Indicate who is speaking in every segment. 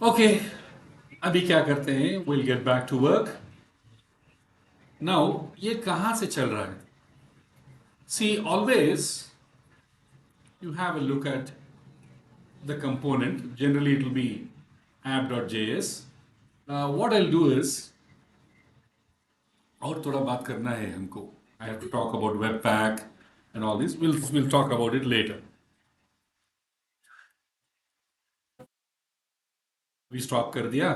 Speaker 1: Okay अभी क्या करते हैं, will get back to work now. ये कहां से चल रहा है? See always you have a look at the component. Generally, it will be app.js. What I'll do is, और थोड़ा बात करना है हमको. I have to talk about Webpack and all this. We'll talk about it later. We stop कर दिया.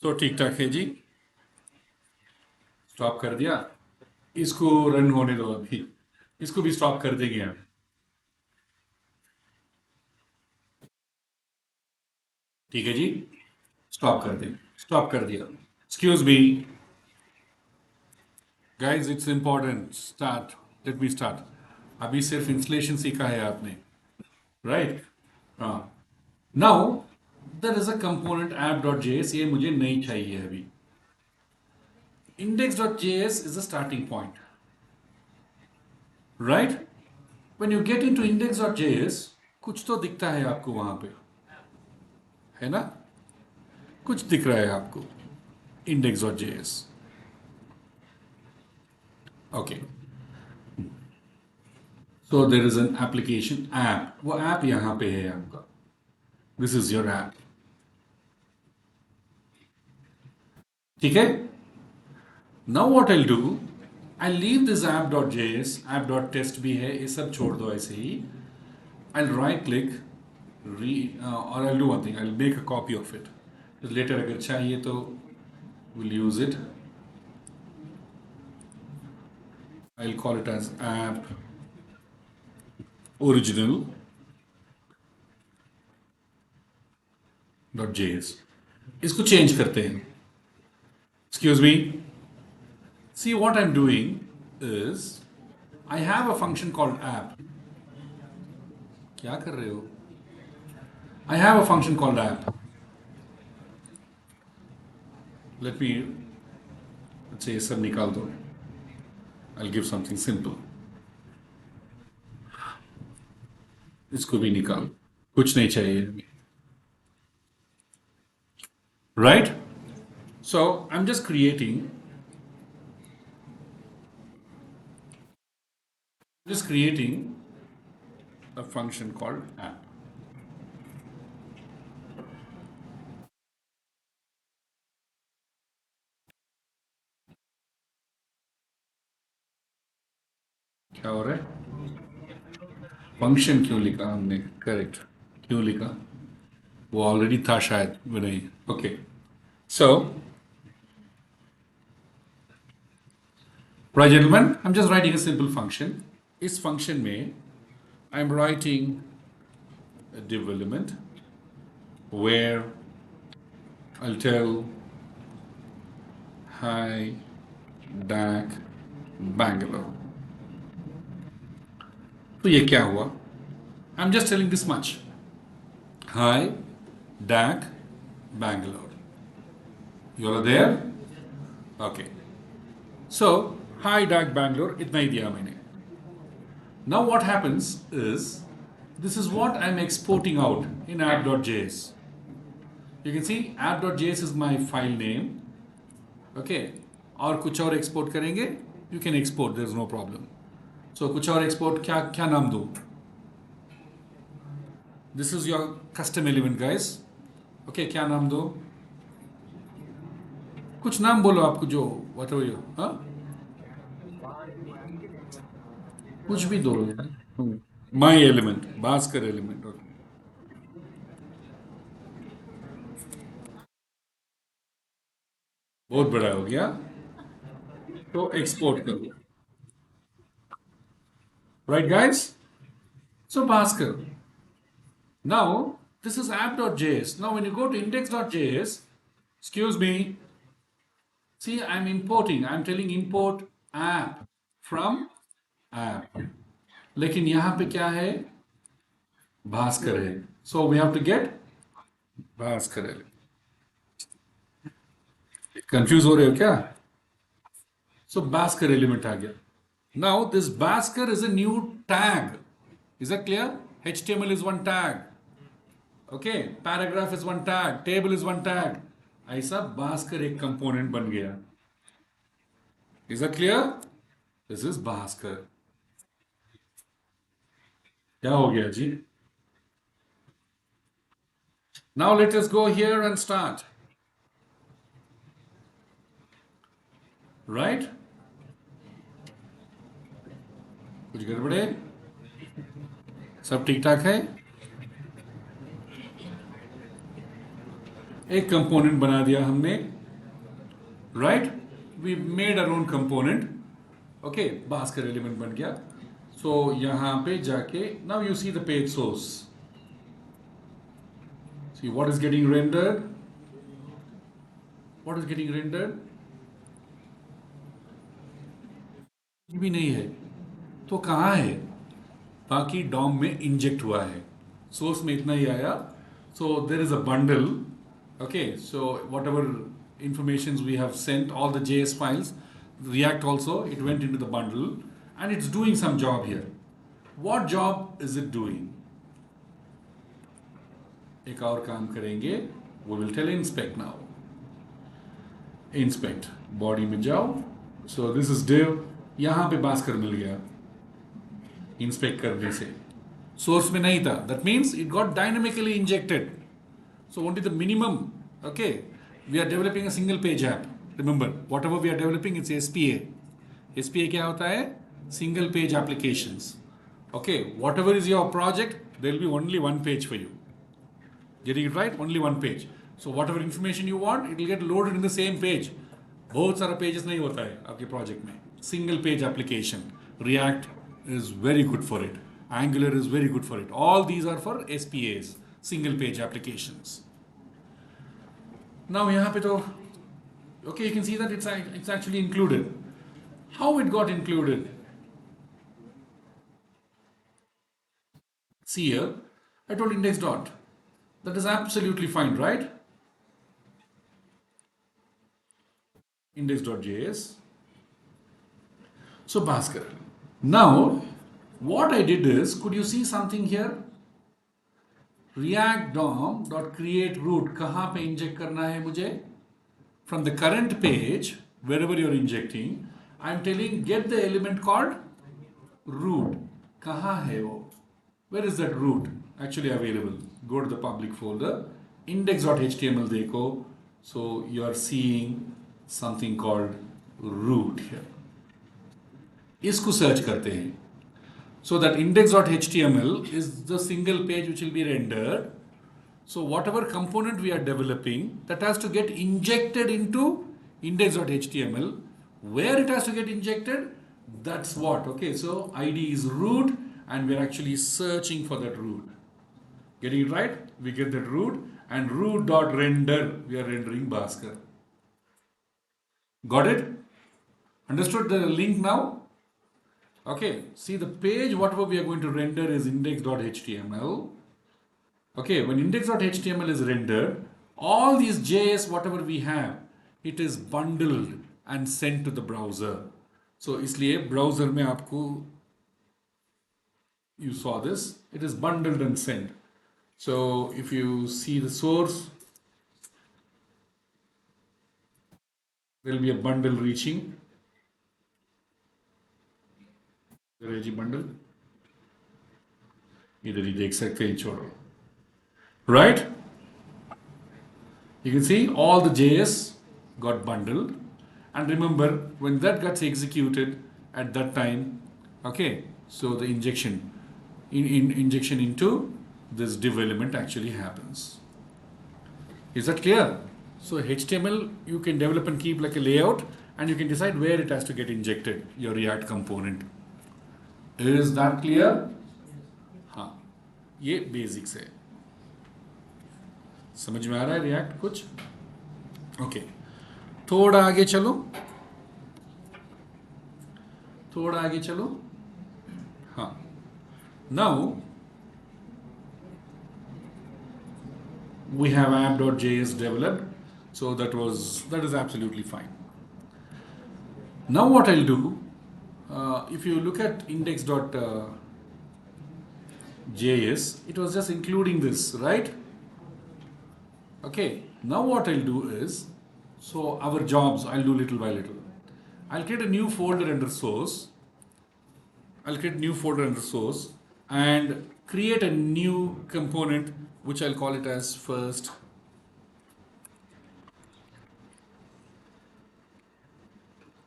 Speaker 1: तो ठीक ठाक है जी. स्टॉप कर दिया. इसको रन होने दो अभी. इसको भी स्टॉप कर देंगे हम. ठीक है जी. स्टॉप कर दें. स्टॉप कर दिया. Excuse me guys, it's important. Start. Let me start. अभी सिर्फ इंस्टॉलेशन सीखा है आपने, राइट? हाँ. Now there is a component app.js. ये मुझे नहीं चाहिए अभी. index.js is a starting point, right? When you get into index.js, कुछ तो दिखता है आपको वहां पे, है ना? कुछ दिख रहा है आपको index.js. Okay. So there is an application app. वो app यहां पे है आपका. This is your app. ठीक है? Now what I'll do, I'll leave this app.js, app.test भी है, ये सब छोड़ दो ऐसे ही. I'll right click, or I'll do one thing, I'll make a copy of it. Later अगर चाहिए तो we'll use it. I'll call it as app original.js. इसको चेंज करते हैं. Excuse me. See what I'm doing is I have a function called app. क्या कर रहे हो? I have a function called app. Let's say सब निकाल दो. I'll give something simple. इसको भी निकाल. कुछ नहीं चाहिए हमें. Right? So I'm just creating a function called app. क्या हो रहा है? फंक्शन क्यों लिखा हमने? करेक्ट. क्यों लिखा? वो ऑलरेडी था शायद. नहीं. Okay. So right gentlemen, I'm just writing a simple function. इस function में I'm writing a div element where I'll tell hi DAC Bangalore. तो ये क्या हुआ? I'm just telling this much. Hi DAC Bangalore. You are there? Okay. So hi DAC Bangalore, इतना ही दिया मैंने. Now what happens is, this is what I'm exporting out in app.js. You can see app.js is my file name. Okay. और कुछ और export करेंगे? You can export, there's no problem. So कुछ और export क्या नाम दूँ? This is your custom element, guys. Okay, क्या नाम दो? कुछ नाम बोलो आपको जो whatever you, हाँ? कुछ भी दो यार. My element, Bhaskar element. Okay. बहुत बड़ा हो गया तो एक्सपोर्ट करो. Right, guys? So Bhaskar. Now this is app.js. Now when you go to index.js, excuse me, see I'm importing. I'm telling import app from app. लेकिन यहाँ पे क्या है? भास्कर है. So we have to get Bhaskar है. Confuse हो रहे हो क्या? So Bhaskar element आ गया. Now this Bhaskar is a new tag. Is that clear? HTML is one tag. Okay, paragraph is one tag, table is one tag. ऐसा भास्कर एक component बन गया. Is that clear? This is Bhaskar. क्या हो गया जी? Now let us go here and start. Right? कुछ गड़बड़े? सब ठीक ठाक है? एक कंपोनेंट बना दिया हमने. Right? We made our own component. Okay, Bhaskar element बन गया. So यहाँ पे जाके now you see the page source. See what is getting rendered. What is getting rendered? ये भी नहीं है. तो कहाँ है? बाकी DOM में इंजेक्ट हुआ है. सोर्स में इतना ही आया. So there is a bundle. Okay, so whatever informations we have sent, all the JS files, React also, it went into the bundle and it's doing some job here. What job is it doing? एक और काम करेंगे. We will tell inspect now. Inspect. Body में जाओ. So this is div. यहाँ पे भास्कर मिल गया. Inspect करने से. Source में नहीं था. That means it got dynamically injected. So only the minimum. Okay. We are developing a single page app. Remember, whatever we are developing, it's SPA. SPA क्या होता है? Single page applications. Okay. Whatever is your project, there will be only one page for you. Getting it right? Only one page. So whatever information you want, it will get loaded in the same page. बहुत सारा pages नहीं होता है आपके project में. Single page application. React is very good for it. Angular is very good for it. All these are for SPAs, single page applications. Now यहाँ पे तो, okay, you can see that it's actually included. How it got included? See here, I told index dot. That is absolutely fine, right? Index.js. So Bhaskar. Now, what I did is, could you see something here? React DOM.create root. कहाँ पे inject करना है मुझे? From the current page, wherever you're injecting, I'm telling get the element called root. कहाँ है वो? Where is that root actually available? Go to the public folder. Index.html देखो. So you are seeing something called root here. इसको search करते हैं. So that index.html is the single page which will be rendered. So whatever component we are developing, that has to get injected into index.html. Where it has to get injected, that's what. Okay, so ID is root and we're actually searching for that root. Getting it right? We get that root and root.render, we are rendering Bhaskar. Got it? Understood the link now? Okay, see the page, whatever we are going to render is index.html. Okay, when index.html is rendered, all these JS, whatever we have, it is bundled and sent to the browser. So, इसलिए browser में आपको, you saw this, it is bundled and sent. So, if you see the source, there will be a bundle reaching. The regi bundle. इधर ही देख सकते हैं छोड़ो. Right? You can see all the JS got bundled. And remember, when that gets executed at that time, okay, so the injection into this div element actually happens. Is that clear? So HTML, you can develop and keep like a layout and you can decide where it has to get injected, your React component. Is that clear? हाँ, ये basics है. समझ में आ रहा है React कुछ? Okay. थोड़ा आगे चलो. थोड़ा आगे चलो. हाँ. Now, we have app.js developed. So that is absolutely fine. Now what I'll do, if you look at index.html, JS, it was just including this, right? Okay, now what I'll do is, so our jobs, I'll do little by little. I'll create a new folder under source. I'll create a new folder under source and create a new component which I'll call it as first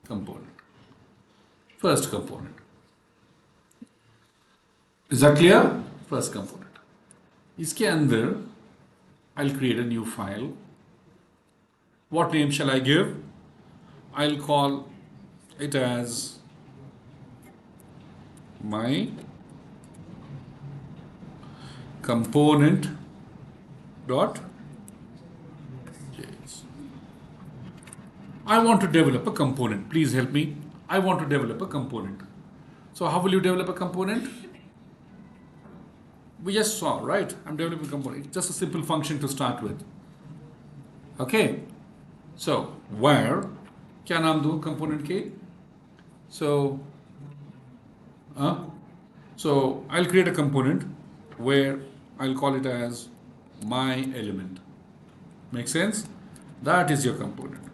Speaker 1: component. First component. Is that clear? First component. इसके अंदर I'll create a new file. What name shall I give? I'll call it as my component dot js. I want to develop a component. Please help me. I want to develop a component. So how will you develop a component? We just saw, right? I'm developing a component. It's just a simple function to start with. Okay. So where क्या नाम दूँ component के? So I'll create a component where I'll call it as my element. Make sense? That is your component.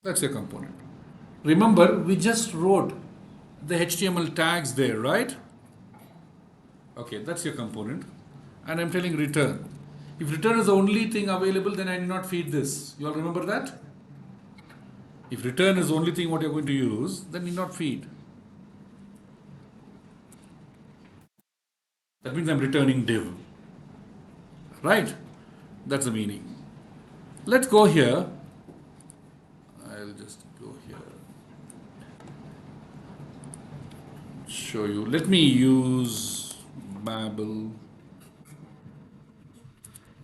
Speaker 1: That's your component. Remember, we just wrote the HTML tags there, right? Okay, that's your component. And I'm telling return. If return is the only thing available, then I need not feed this. You all remember that? If return is the only thing what you're going to use, then need not feed. That means I'm returning div. Right? That's the meaning. Let's go here. I'll just go here. Show you. Let me use Babel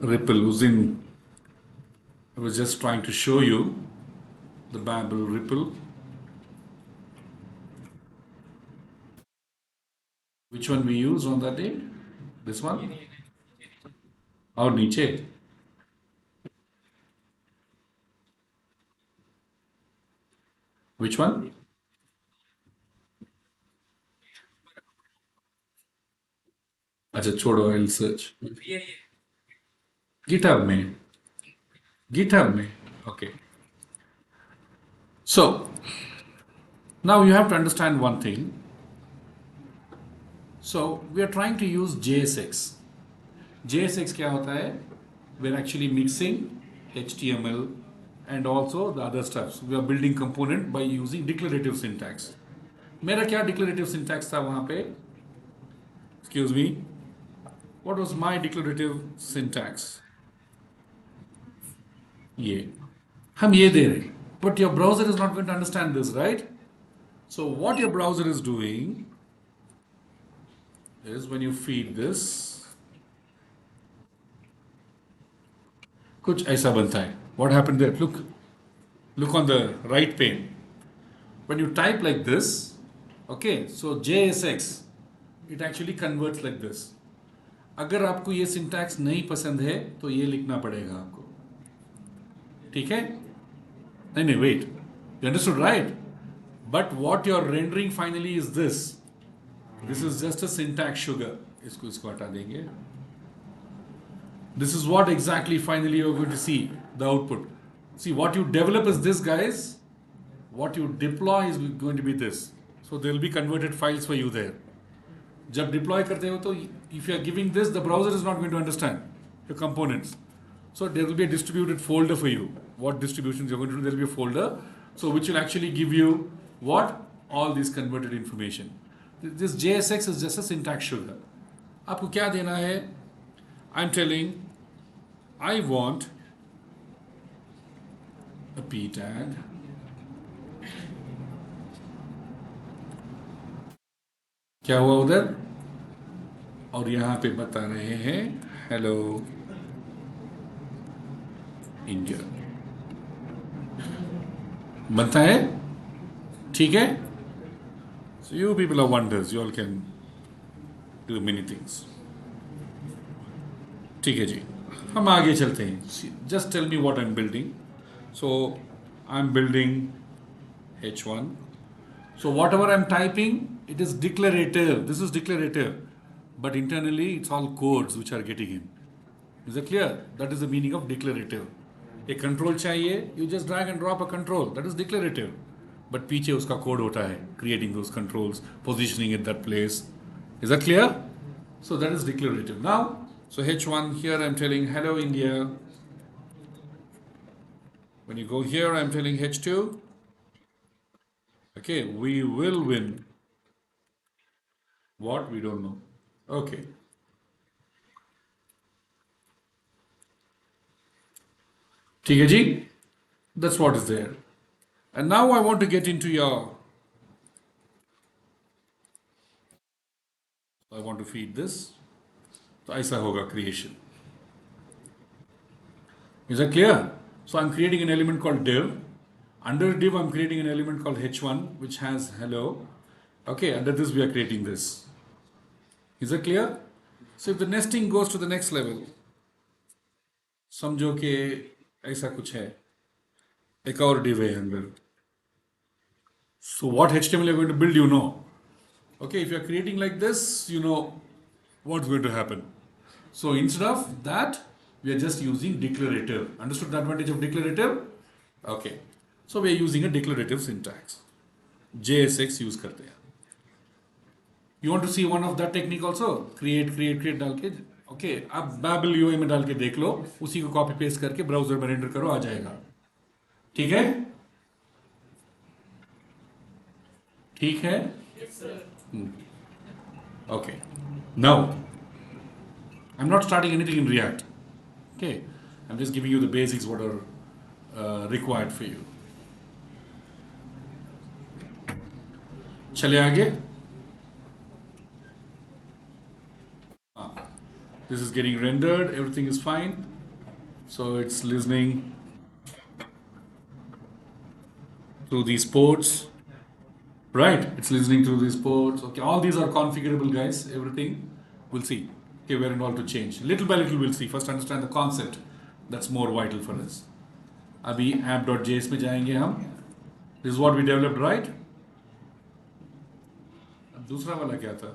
Speaker 1: Ripple. I was just trying to show you the Babel Ripple. Which one we use on that day? This one? Or नीचे? Which one? अच्छा छोड़ो, I'll search. GitHub में. GitHub में. Okay. So now you have to understand one thing. So we are trying to use JSX. JSX क्या होता है? We're actually mixing HTML and also the other stuff. We are building component by using declarative syntax. मेरा क्या declarative syntax था वहाँ पे? Excuse me. What was my declarative syntax? ये हम ये दे रहे, but your browser is not going to understand this, right? So what your browser is doing is when you feed this, कुछ ऐसा बनता है. What happened there? Look on the right pane. When you type like this, okay, so JSX, it actually converts like this. अगर आपको ये syntax नहीं पसंद है तो ये लिखना पड़ेगा आपको. ठीक है? नहीं, wait. You understood, right? But what you're rendering finally is this. This is just a syntax sugar. इसको हटा देंगे. This is what exactly finally you're going to see, the output. See, what you develop is this, guys. What you deploy is going to be this. So there will be converted files for you there. जब deploy करते हो तो if you are giving this, the browser is not going to understand your components. So there will be a distributed folder for you. What distributions you're going to do, there will be a folder. So which will actually give you what? All this converted information. This JSX is just a syntax sugar. आपको क्या देना है? I'm telling, I want a p tag. क्या हुआ उधर? और यहाँ पे बता रहे हैं हेलो इंडिया. बनता है? ठीक है? So you people are wonders. You all can do many things. ठीक है जी. हम आगे चलते हैं. Just tell me what I'm building. So I'm building H1. So whatever I'm typing, it is declarative. This is declarative. But internally, it's all codes which are getting in. Is it clear? That is the meaning of declarative. A control चाहिए, you just drag and drop a control. That is declarative. But पीछे उसका code होता है, creating those controls, positioning at that place. Is that clear? So that is declarative. Now, so H1 here I'm telling hello India. When you go here, I'm telling H2. Okay, we will win. What? We don't know. Okay. ठीक है जी? That's what is there. And now I want to get into your. I want to feed this. So ऐसा होगा creation. Is that clear? So I'm creating an element called div. Under div, I'm creating an element called h1, which has hello. Okay, under this we are creating this. Is that clear? So if the nesting goes to the next level, समझो कि ऐसा कुछ है, एक और div है अंदर. So what HTML you're going to build, you know. Okay, if you're creating like this, you know what's going to happen. So instead of that, we are just using declarative. Understood the advantage of declarative? Okay. So we are using a declarative syntax. JSX use करते हैं. You want to see one of that technique also? Create डाल के. Okay, अब Babel UI में डाल के देख लो. उसी को copy paste करके browser में render करो, आ जाएगा. ठीक है? ठीक है? Yes, sir. Okay. Now, I'm not starting anything in React. Okay, I'm just giving you the basics what are required for you. चले आगे. This is getting rendered. Everything is fine. So it's listening through these ports. Right? It's listening through these ports. Okay, all these are configurable, guys. Everything. We'll see. Okay, we're involved to change. Little by little, we'll see. First, understand the concept. That's more vital for us. अभी app.js में जाएंगे हम. This is what we developed, right? अब दूसरा वाला क्या था?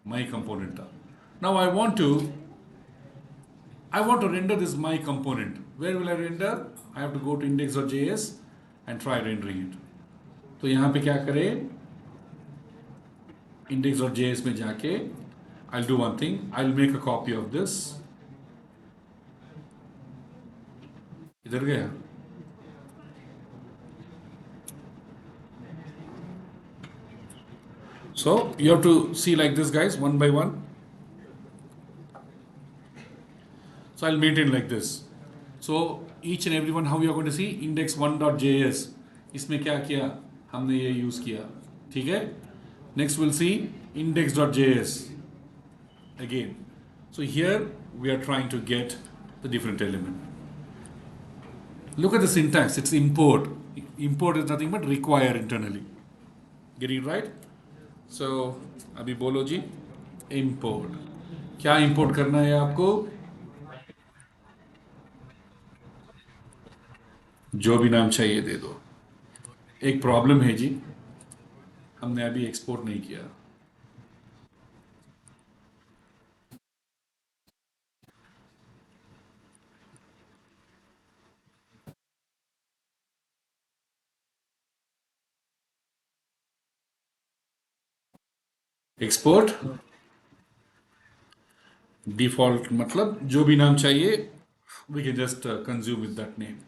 Speaker 1: My component था. Now I want to render this my component. Where will I render? I have to go to index.js and try rendering it. तो यहाँ पे क्या करें? Index.js में जाके I'll do one thing. I'll make a copy of this. इधर गया. So you have to see like this, guys, one by one. So I'll maintain like this. So each and every one, how you are going to see index1.js. इसमें क्या किया? हमने ये use किया. ठीक है? Next we'll see index.js. Again. So here we are trying to get the different element. Look at the syntax. It's import. Import is nothing but require internally. Getting it right? So अभी बोलो जी. Import. क्या import करना है आपको? जो भी नाम चाहिए दे दो. एक प्रॉब्लम है जी, हमने अभी एक्सपोर्ट नहीं किया. एक्सपोर्ट डिफॉल्ट मतलब जो भी नाम चाहिए we can just consume with that name.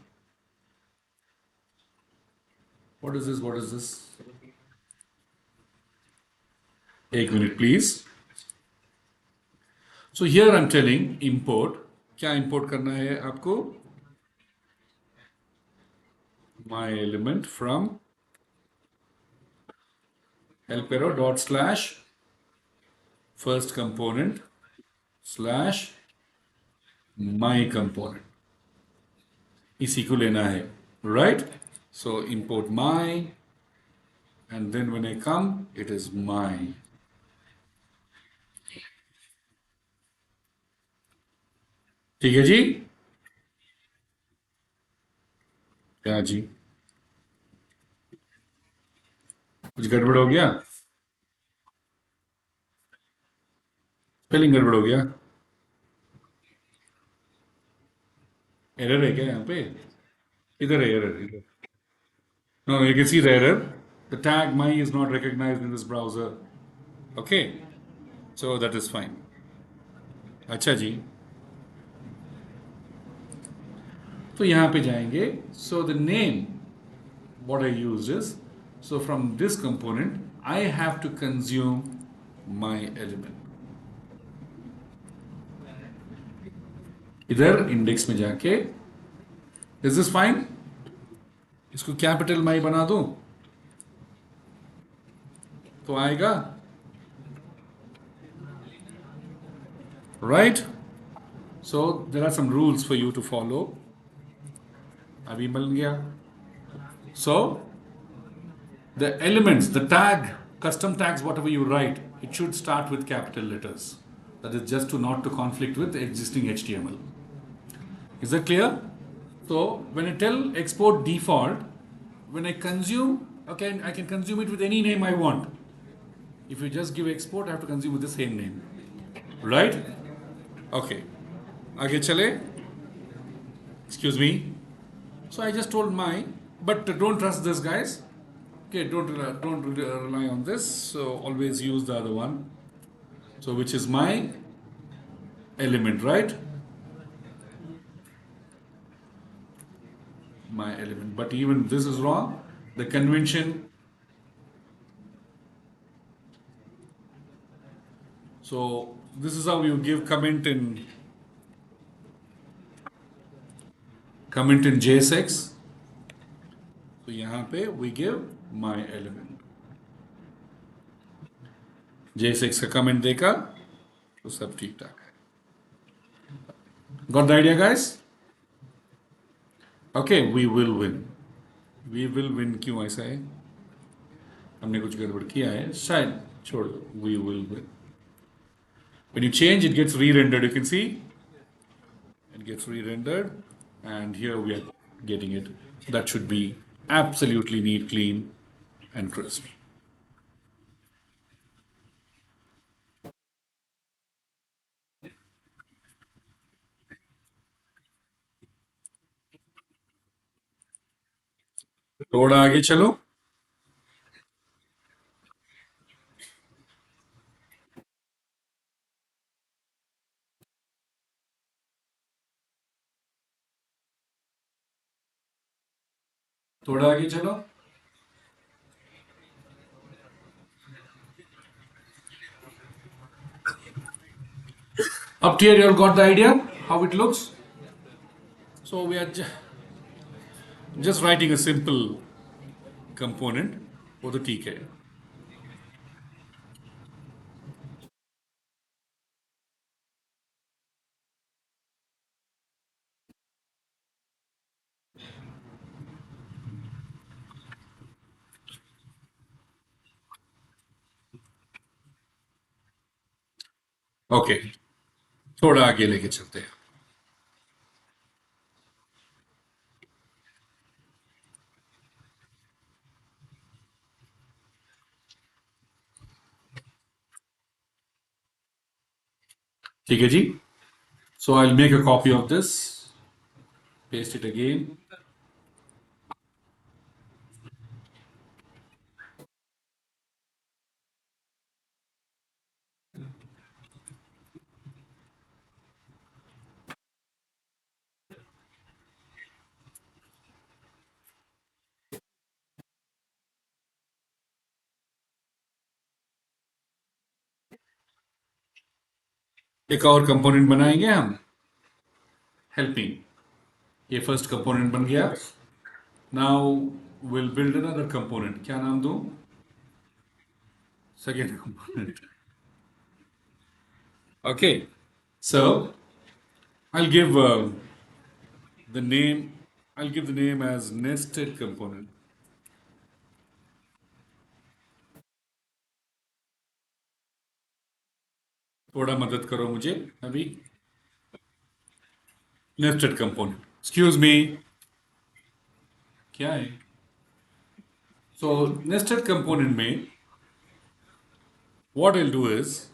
Speaker 1: What is this? What is this? एक minute please. So here I'm telling import. क्या import करना है आपको? My element from helpero dot slash first component slash my component. इसी को लेना है, right? So import my, and then when I come, it is my. ठीक है जी? क्या जी? कुछ गड़बड़ हो गया? स्पेलिंग गड़बड़ हो गया? एरर है क्या यहाँ पे? इधर है एरर, इधर. No, you can see the error. The tag my is not recognized in this browser. Okay, so that is fine. अच्छा जी, तो यहाँ पे जाएंगे. So the name, what I used is, so from this component, I have to consume my element. इधर index में जाके, is this fine? इसको capital माई बना दूं तो आएगा, right? So there are some rules for you to follow. अभी मिल गया. So the elements, the tag, custom tags, whatever you write, it should start with capital letters. That is just to not to conflict with existing HTML. Is that clear? So when I tell export default, when I consume, okay, I can consume it with any name I want. If you just give export, I have to consume with the same name, right? Okay. आगे चले. Excuse me. So I just told my, but don't trust this, guys. Okay, don't rely on this. So always use the other one. So which is my element, right? My element. But even this is wrong. The convention. So this is how you give comment in JSX. So यहाँ पे we give my element. JSX का comment देखा तो सब ठीक ठाक है. Got the idea, guys? Okay, we will win. We will win क्यों ऐसा है? हमने कुछ गड़बड़ किया है शायद. छोड़ दो. We will win. When you change, it gets re-rendered. You can see it gets re-rendered, and here we are getting it. That should be absolutely neat, clean, and crisp. थोड़ा आगे चलो. थोड़ा आगे चलो. Up to here, you all got the idea how it looks. So we are just writing a simple component for the TK. Okay, थोड़ा आगे लेके चलते हैं. ठीक है जी. So I'll make a copy of this, paste it again. एक और component बनाएंगे हम, हेल्पिंग. ये फर्स्ट कंपोनेंट बन गया. Now will build another component. क्या नाम दूं? Second component. Okay, so I'll give the name. I'll give the name as nested component. थोड़ा मदद करो मुझे अभी. nested component. Excuse me. क्या है? So nested component में what I'll do is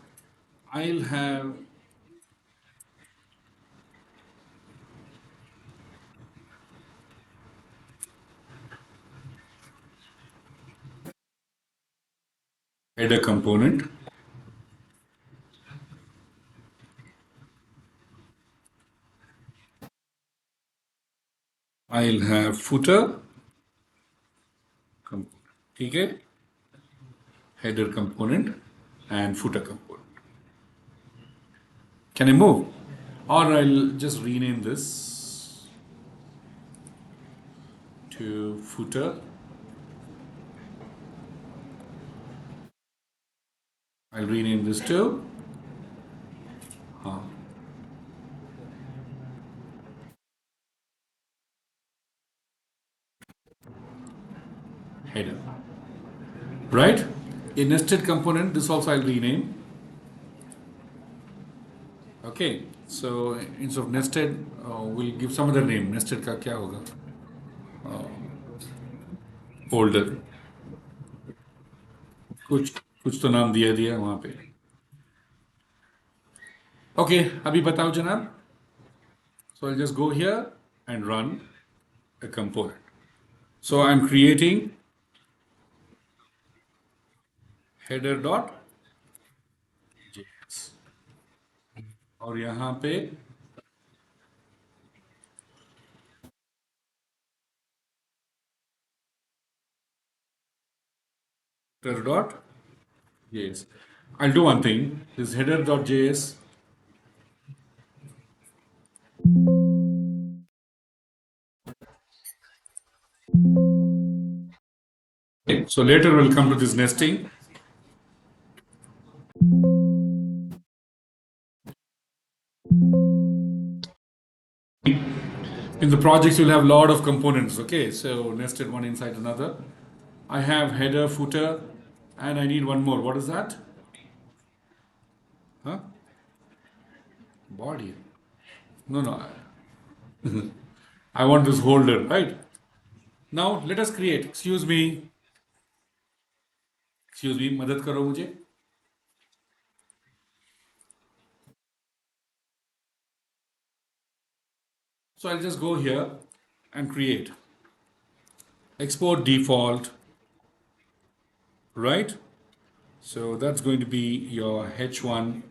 Speaker 1: I'll have header component. I'll have footer component. ठीक है? Header component and footer component. Can I move? Or I'll just rename this to footer. I'll rename this to header. Right? A nested component, this also I'll rename. Okay, so instead of nested, we'll give some other name. Nested का क्या होगा? Folder. कुछ कुछ तो नाम दिया दिया वहाँ पे. Okay, अभी बताओ जनाब. So I'll just go here and run a component. So I'm creating header.js और यहाँ पे header.js. I'll do one thing. This header.js. Okay, so later we'll come to this nesting. In the projects, you'll have a lot of components, okay? So nested one inside another. I have header, footer, and I need one more. What is that? Huh? Body. No, no. I want this holder, right? Now let us create. Excuse me, मदद करो मुझे. So I'll just go here and create. Export default, right? So that's going to be your H1.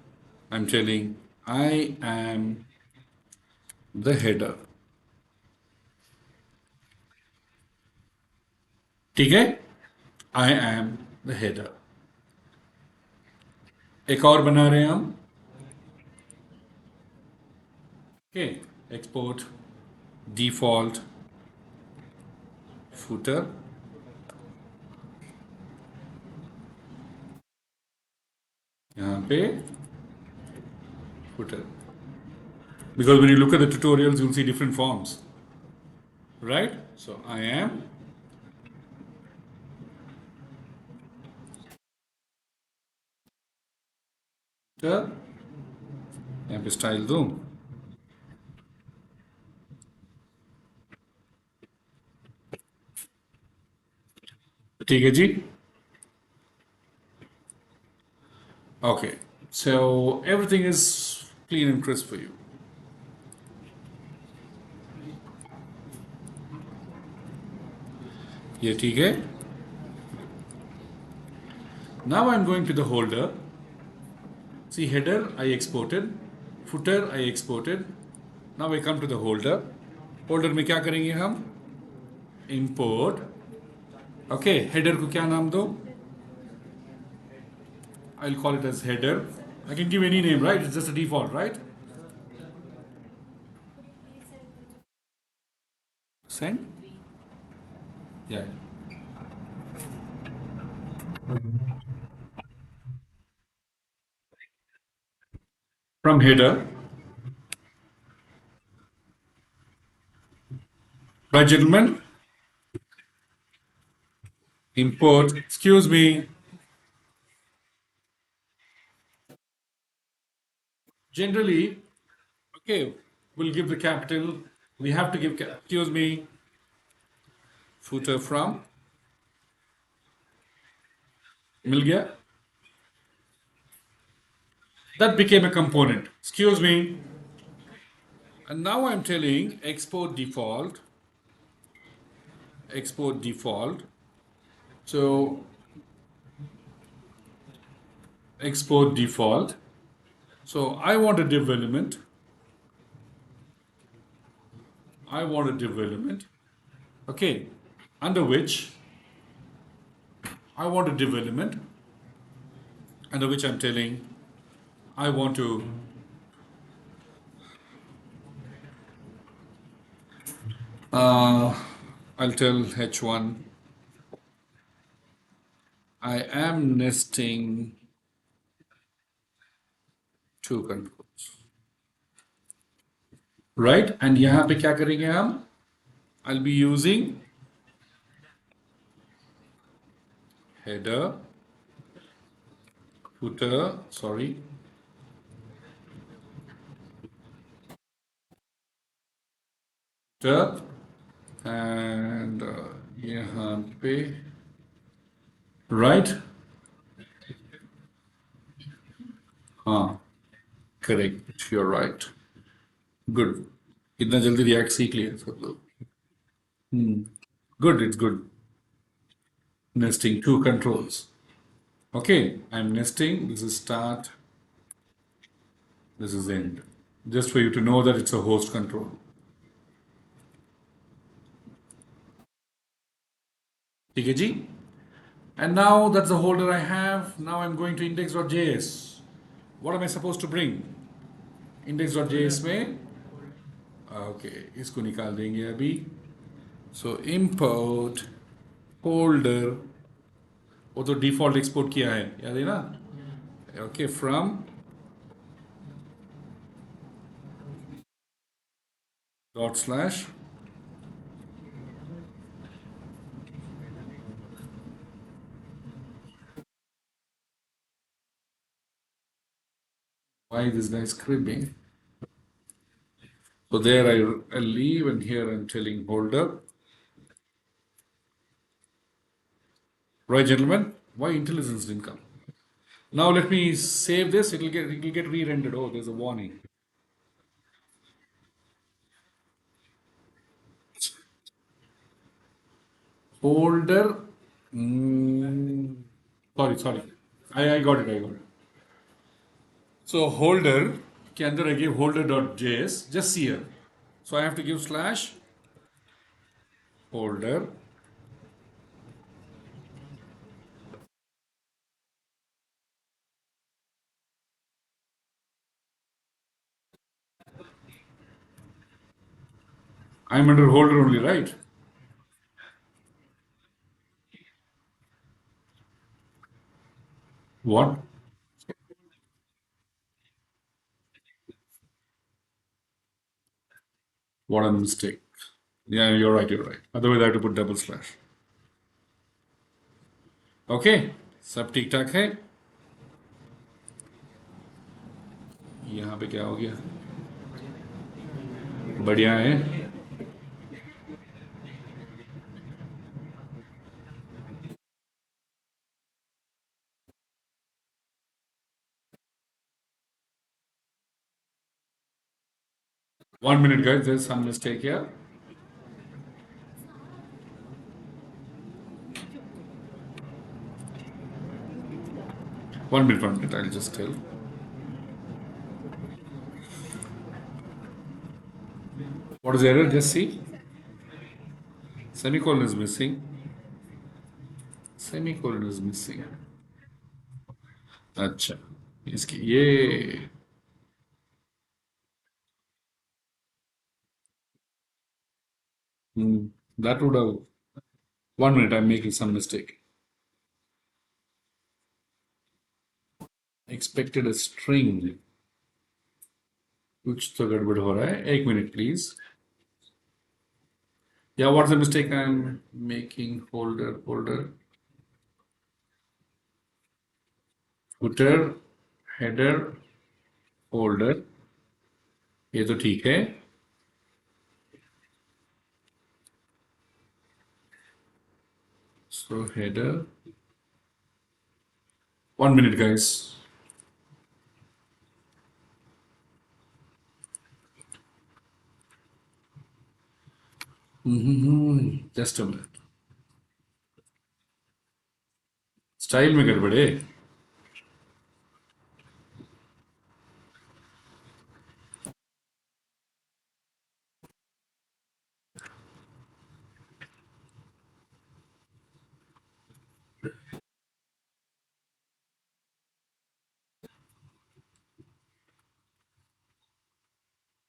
Speaker 1: I'm telling I am the header. ठीक है? I am the header. एक और बना रहे हैं हम. Okay, export default footer. यहाँ पे footer. Because when you look at the tutorials, you'll see different forms. Right? So I am footer. यहाँ पे स्टाइल दूँ. ठीक है जी. Okay, so everything is clean and crisp for you. ये ठीक है. Now I'm going to the holder. See, header I exported, footer I exported. Now I come to the holder. Holder में क्या करेंगे हम? Import. Okay, header को क्या नाम दो? I'll call it as header. I can give any name, right? It's just a default, right? Send? Yeah. From header. Right, gentlemen? Import. Excuse me. Generally, okay, we'll give the capital. We have to give, excuse me, footer from मिल गया? That became a component. Excuse me. And now I'm telling export default. So export default. So I want a div element. I want a div element. Okay. Under which I want a div element. Under which I'm telling I want to I'll tell h1 I am nesting two controls. Right? And यहाँ पे क्या करेंगे हम? I'll be using header, footer, sorry, footer, and यहाँ पे, right? हाँ, correct, you're right. Good. इतना जल्दी रिएक्ट सीख लिया सब लोग. Good, it's good. Nesting two controls. Okay, I'm nesting. This is start. This is end. Just for you to know that it's a host control. ठीक है जी? And now that's the holder I have. Now I'm going to index.js. What am I supposed to bring? Index.js में okay इसको निकाल देंगे अभी. सो import holder वो तो default export किया है याद है ना. Okay from dot slash why this guy is cribbing. So there I leave and here I'm telling holder. Right gentlemen, why intelligence didn't come? Now let me save this. It'll get re-rendered. Oh, there's a warning. Holder. Sorry. I got it. So holder के अंदर I give holder.js. Just see here. So I have to give slash holder. I'm under holder only, right? What? What a mistake. Yeah, you're right. Otherwise, I have to put double slash. Okay, सब ठीक ठाक है. यहाँ पे क्या हो गया? बढ़िया है. One minute, guys. There's some mistake here. One minute. I'll just tell. What is the error? Just see. Semicolon is missing. अच्छा इसकी ये that would have 1 minute. I'm making some mistake. Expected a string. कुछ तो गड़बड़ हो रहा है. 1 minute, please. Yeah, what's the mistake I'm making? Holder, footer, header, holder. ये तो ठीक है. So header, 1 minute, guys. Just a minute. Style में गड़बड़े.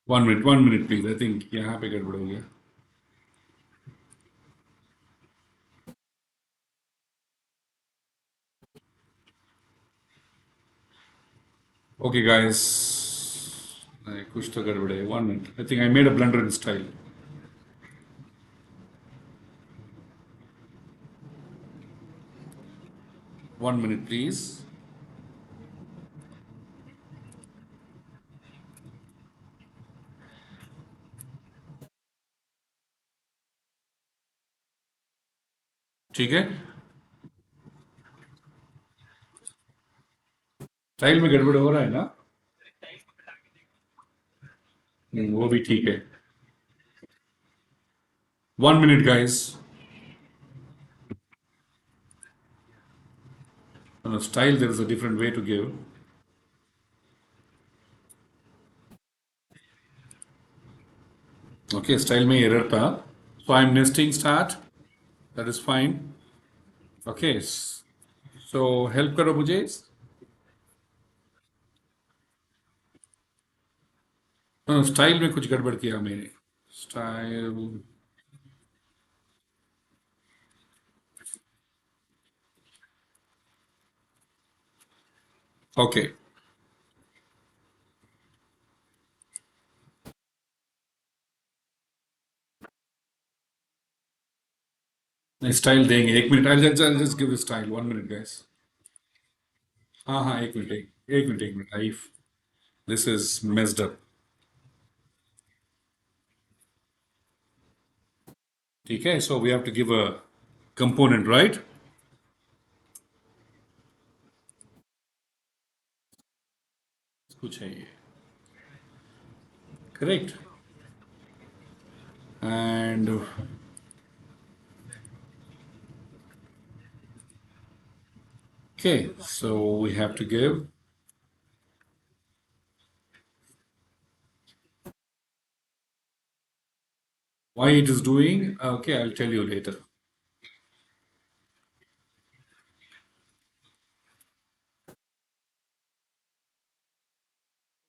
Speaker 1: 1 minute, 1 minute, please. I think यहाँ पे गड़बड़ हो गया. Okay, guys. कुछ तो गड़बड़ है. 1 minute. I think I made a blunder in style. 1 minute, please. ठीक है. स्टाइल में गड़बड़ हो रहा है ना. वो भी ठीक है. 1 minute, guys. On a style, there is a different way to give. Okay, style में error था. So I'm nesting start. That is fine. Okay. So help करो मुझे. स्टाइल में कुछ गड़बड़ किया मैंने. स्टाइल. Okay. स्टाइल देंगे. 1 minute. I'll just give a style. 1 minute, guys. हाँ हाँ 1 minute. 1 minute. 1 minute. This is messed up. ठीक है. So we have to give a component, right? कुछ है ये. Correct. And okay, so we have to give why it is doing. Okay, I'll tell you later.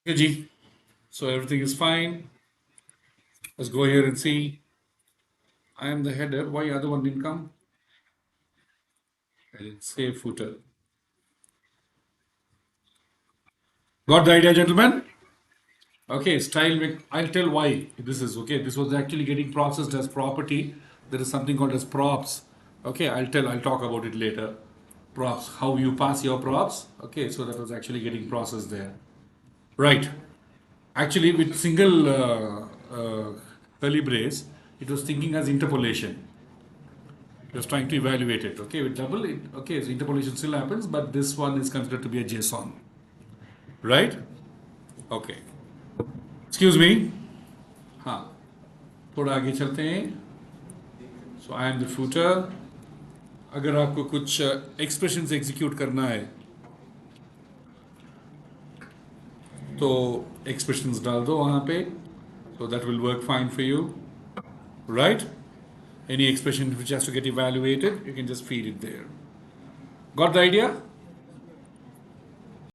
Speaker 1: Okay, G. So everything is fine. Let's go here and see. I am the header. Why other one didn't come? I didn't say footer. Got the idea, gentlemen? Okay, style. I'll tell why this is okay. This was actually getting processed as property. There is something called as props. Okay, I'll talk about it later. Props. How you pass your props. Okay, so that was actually getting processed there. Right. Actually, with single curly brace, it was thinking as interpolation. It was trying to evaluate it. Okay, with double, okay, so interpolation still happens, but this one is considered to be a JSON. Right? Okay. Excuse me. हाँ. थोड़ा आगे चलते हैं. So I am the footer. अगर आपको कुछ expressions execute करना है, तो expressions डाल दो वहाँ पे. So that will work fine for you. Right? Any expression which has to get evaluated, you can just feed it there. Got the idea?